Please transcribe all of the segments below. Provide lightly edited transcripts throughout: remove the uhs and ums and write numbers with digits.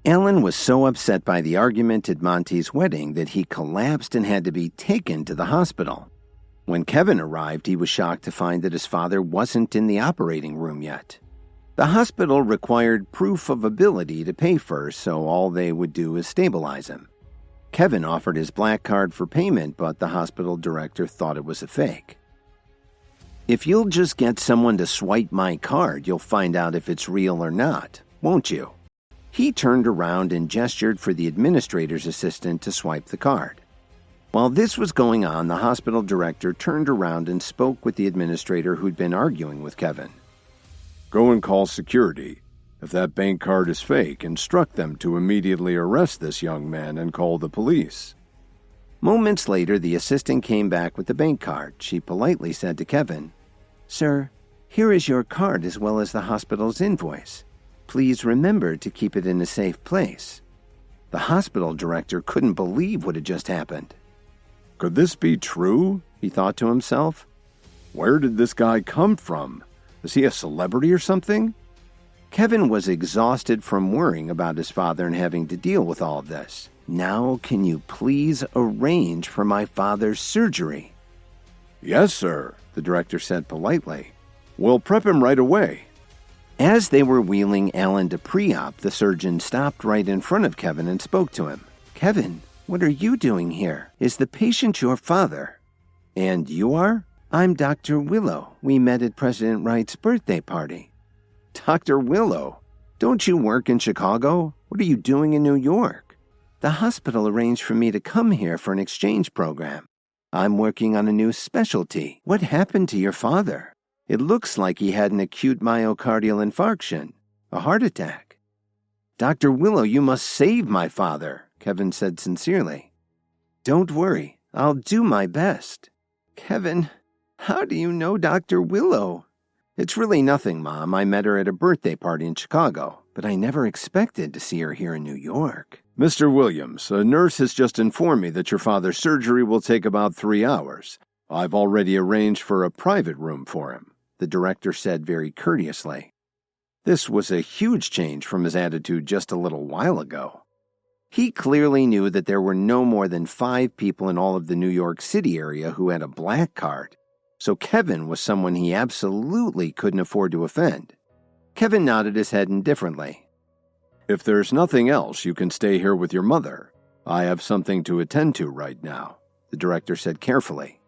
Alan was so upset by the argument at Monty's wedding that he collapsed and had to be taken to the hospital. When Kevin arrived, he was shocked to find that his father wasn't in the operating room yet. The hospital required proof of ability to pay first, so all they would do is stabilize him. Kevin offered his black card for payment, but the hospital director thought it was a fake. "If you'll just get someone to swipe my card, you'll find out if it's real or not, won't you?" He turned around and gestured for the administrator's assistant to swipe the card. While this was going on, the hospital director turned around and spoke with the administrator who'd been arguing with Kevin. "Go and call security. If that bank card is fake, instruct them to immediately arrest this young man and call the police." Moments later, the assistant came back with the bank card. She politely said to Kevin, "Sir, here is your card as well as the hospital's invoice. Please remember to keep it in a safe place." The hospital director couldn't believe what had just happened. Could this be true? He thought to himself. Where did this guy come from? Is he a celebrity or something? Kevin was exhausted from worrying about his father and having to deal with all of this. "Now, can you please arrange for my father's surgery?" "Yes, sir," the director said politely. "We'll prep him right away." As they were wheeling Alan to pre-op, the surgeon stopped right in front of Kevin and spoke to him. "Kevin, what are you doing here? Is the patient your father?" "And you are?" "I'm Dr. Willow. We met at President Wright's birthday party." "Dr. Willow? Don't you work in Chicago? What are you doing in New York?" "The hospital arranged for me to come here for an exchange program. I'm working on a new specialty. What happened to your father? It looks like he had an acute myocardial infarction, a heart attack." "Dr. Willow, you must save my father," Kevin said sincerely. "Don't worry, I'll do my best." "Kevin, how do you know Dr. Willow?" "It's really nothing, Mom. I met her at a birthday party in Chicago, but I never expected to see her here in New York." "Mr. Williams, a nurse has just informed me that your father's surgery will take about 3 hours. I've already arranged for a private room for him," the director said very courteously. This was a huge change from his attitude just a little while ago. He clearly knew that there were no more than 5 people in all of the New York City area who had a black card, so Kevin was someone he absolutely couldn't afford to offend. Kevin nodded his head indifferently. "If there's nothing else, you can stay here with your mother. I have something to attend to right now," the director said carefully.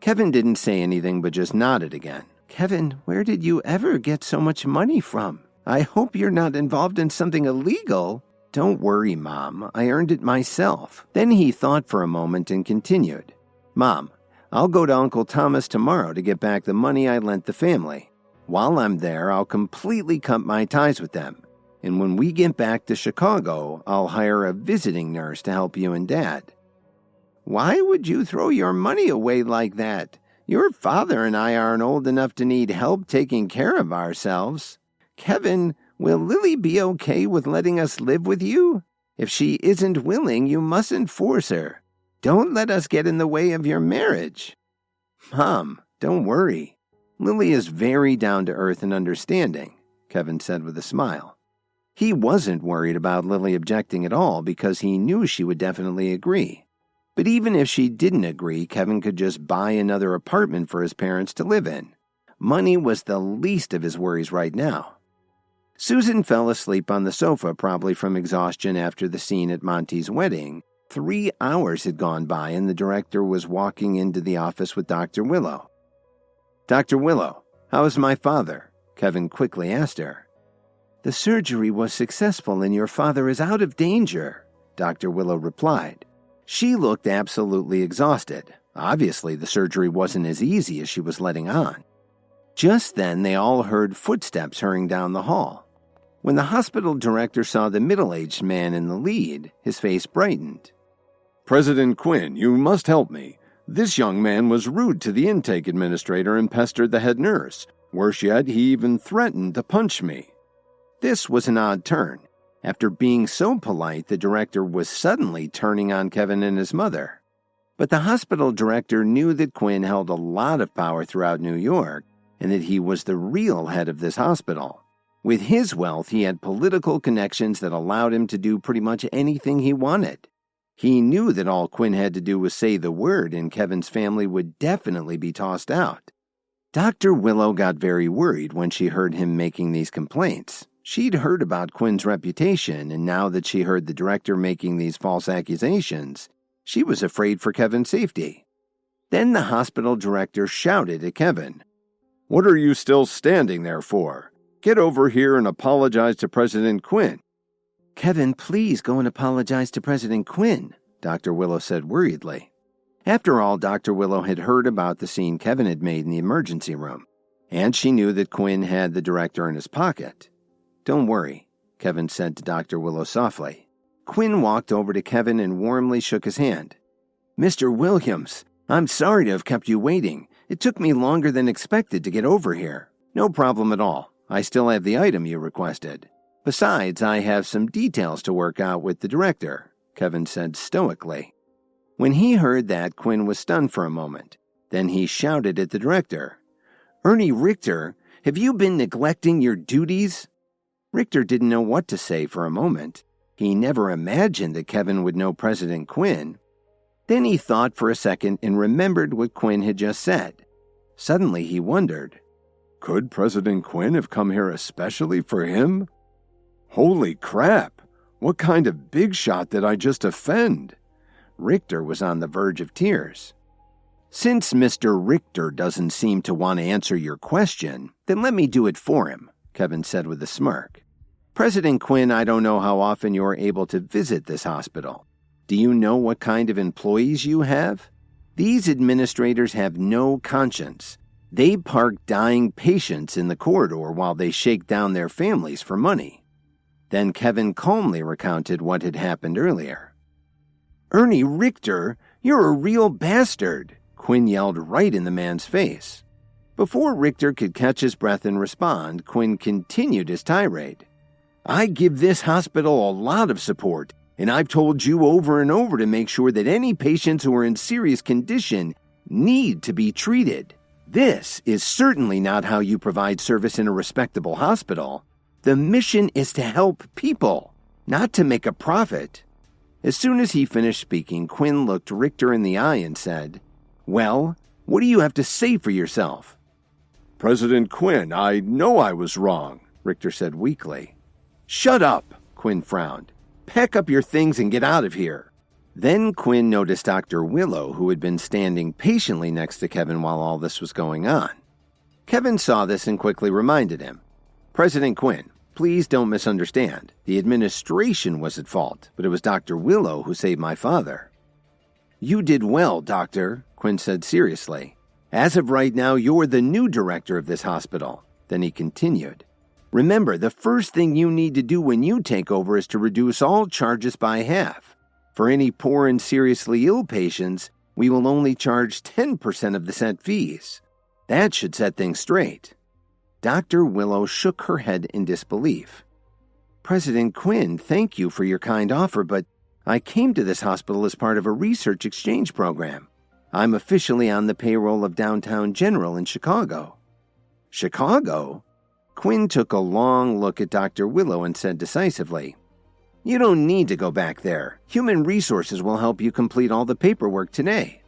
Kevin didn't say anything but just nodded again. "Kevin, where did you ever get so much money from? I hope you're not involved in something illegal." "Don't worry, Mom. I earned it myself." Then he thought for a moment and continued. "Mom, I'll go to Uncle Thomas tomorrow to get back the money I lent the family. While I'm there, I'll completely cut my ties with them. And when we get back to Chicago, I'll hire a visiting nurse to help you and Dad." "Why would you throw your money away like that? Your father and I aren't old enough to need help taking care of ourselves. Kevin, will Lily be okay with letting us live with you? If she isn't willing, you mustn't force her. Don't let us get in the way of your marriage." "Mom, don't worry. Lily is very down to earth and understanding," Kevin said with a smile. He wasn't worried about Lily objecting at all because he knew she would definitely agree. But even if she didn't agree, Kevin could just buy another apartment for his parents to live in. Money was the least of his worries right now. Susan fell asleep on the sofa, probably from exhaustion after the scene at Monty's wedding. 3 hours had gone by and the director was walking into the office with Dr. Willow. "Dr. Willow, how is my father?" Kevin quickly asked her. "The surgery was successful and your father is out of danger," Dr. Willow replied. She looked absolutely exhausted. Obviously, the surgery wasn't as easy as she was letting on. Just then, they all heard footsteps hurrying down the hall. When the hospital director saw the middle-aged man in the lead, his face brightened. "President Quinn, you must help me. This young man was rude to the intake administrator and pestered the head nurse. Worse yet, he even threatened to punch me." This was an odd turn. After being so polite, the director was suddenly turning on Kevin and his mother. But the hospital director knew that Quinn held a lot of power throughout New York and that he was the real head of this hospital. With his wealth, he had political connections that allowed him to do pretty much anything he wanted. He knew that all Quinn had to do was say the word and Kevin's family would definitely be tossed out. Dr. Willow got very worried when she heard him making these complaints. She'd heard about Quinn's reputation, and now that she heard the director making these false accusations, she was afraid for Kevin's safety. Then the hospital director shouted at Kevin, "What are you still standing there for? Get over here and apologize to President Quinn." "Kevin, please go and apologize to President Quinn," Dr. Willow said worriedly. After all, Dr. Willow had heard about the scene Kevin had made in the emergency room, and she knew that Quinn had the director in his pocket. "Don't worry," Kevin said to Dr. Willow softly. Quinn walked over to Kevin and warmly shook his hand. "Mr. Williams, I'm sorry to have kept you waiting. It took me longer than expected to get over here." "No problem at all. I still have the item you requested. Besides, I have some details to work out with the director," Kevin said stoically. When he heard that, Quinn was stunned for a moment. Then he shouted at the director, "Ernie Richter, have you been neglecting your duties?" Richter didn't know what to say for a moment. He never imagined that Kevin would know President Quinn. Then he thought for a second and remembered what Quinn had just said. Suddenly he wondered, could President Quinn have come here especially for him? Holy crap! What kind of big shot did I just offend? Richter was on the verge of tears. "Since Mr. Richter doesn't seem to want to answer your question, then let me do it for him," Kevin said with a smirk. "President Quinn, I don't know how often you're able to visit this hospital. Do you know what kind of employees you have? These administrators have no conscience. They park dying patients in the corridor while they shake down their families for money." Then Kevin calmly recounted what had happened earlier. "Ernie Richter, you're a real bastard," Quinn yelled right in the man's face. Before Richter could catch his breath and respond, Quinn continued his tirade. "I give this hospital a lot of support, and I've told you over and over to make sure that any patients who are in serious condition need to be treated. This is certainly not how you provide service in a respectable hospital. The mission is to help people, not to make a profit." As soon as he finished speaking, Quinn looked Richter in the eye and said, "Well, what do you have to say for yourself?" "President Quinn, I know I was wrong," Richter said weakly. "Shut up," Quinn frowned. "Pack up your things and get out of here." Then Quinn noticed Dr. Willow, who had been standing patiently next to Kevin while all this was going on. Kevin saw this and quickly reminded him, "President Quinn, please don't misunderstand. The administration was at fault, but it was Dr. Willow who saved my father." "You did well, Doctor," Quinn said seriously. "As of right now, you're the new director of this hospital." Then he continued, "Remember, the first thing you need to do when you take over is to reduce all charges by half. For any poor and seriously ill patients, we will only charge 10% of the set fees. That should set things straight." Dr. Willow shook her head in disbelief. "President Quinn, thank you for your kind offer, but I came to this hospital as part of a research exchange program. I'm officially on the payroll of Downtown General in Chicago." "Chicago?" Quinn took a long look at Dr. Willow and said decisively, "You don't need to go back there. Human Resources will help you complete all the paperwork today."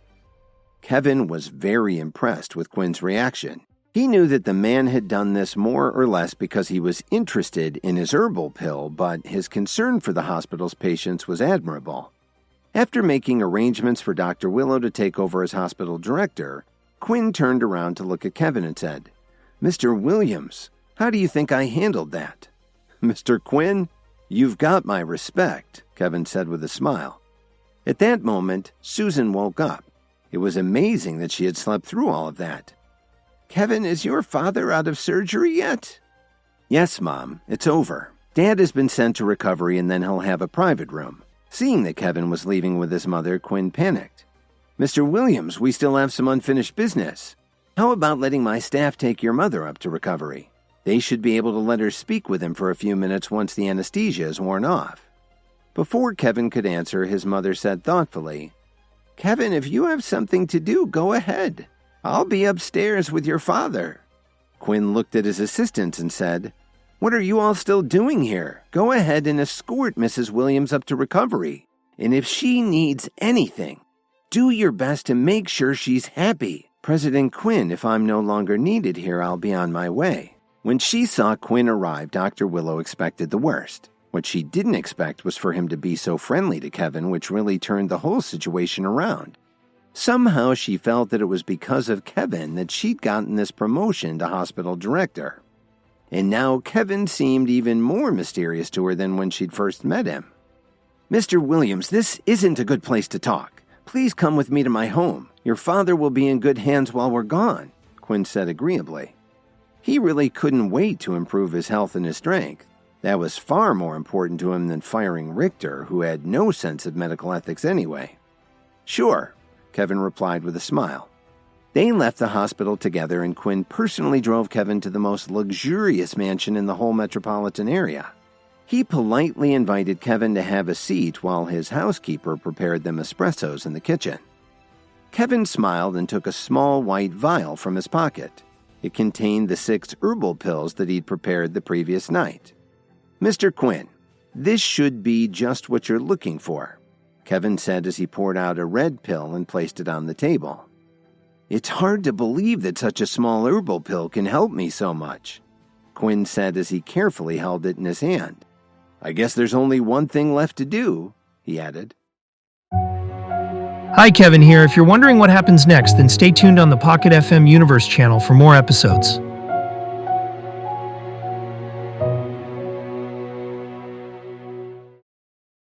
Kevin was very impressed with Quinn's reaction. He knew that the man had done this more or less because he was interested in his herbal pill, but his concern for the hospital's patients was admirable. After making arrangements for Dr. Willow to take over as hospital director, Quinn turned around to look at Kevin and said, "Mr. Williams, how do you think I handled that?" "Mr. Quinn, you've got my respect," Kevin said with a smile. At that moment, Susan woke up. It was amazing that she had slept through all of that. "Kevin, is your father out of surgery yet?" "Yes, Mom, it's over. Dad has been sent to recovery and then he'll have a private room." Seeing that Kevin was leaving with his mother, Quinn panicked. "Mr. Williams, we still have some unfinished business. How about letting my staff take your mother up to recovery? They should be able to let her speak with him for a few minutes once the anesthesia is worn off." Before Kevin could answer, his mother said thoughtfully, "Kevin, if you have something to do, go ahead. I'll be upstairs with your father." Quinn looked at his assistants and said, What are you all still doing here? Go ahead and escort Mrs. Williams up to recovery. And if she needs anything, do your best to make sure she's happy. President Quinn, if I'm no longer needed here, I'll be on my way." When she saw Quinn arrive, Dr. Willow expected the worst. What she didn't expect was for him to be so friendly to Kevin, which really turned the whole situation around. Somehow she felt that it was because of Kevin that she'd gotten this promotion to hospital director. And now Kevin seemed even more mysterious to her than when she'd first met him. "Mr. Williams, this isn't a good place to talk. Please come with me to my home. Your father will be in good hands while we're gone," Quinn said agreeably. He really couldn't wait to improve his health and his strength. That was far more important to him than firing Richter, who had no sense of medical ethics anyway. "Sure," Kevin replied with a smile. They left the hospital together, and Quinn personally drove Kevin to the most luxurious mansion in the whole metropolitan area. He politely invited Kevin to have a seat while his housekeeper prepared them espressos in the kitchen. Kevin smiled and took a small white vial from his pocket. It contained the 6 herbal pills that he'd prepared the previous night. "Mr. Quinn, this should be just what you're looking for," Kevin said as he poured out a red pill and placed it on the table. "It's hard to believe that such a small herbal pill can help me so much," Quinn said as he carefully held it in his hand. "I guess there's only one thing left to do," he added. Hi, Kevin here. If you're wondering what happens next, then stay tuned on the Pocket FM Universe channel for more episodes.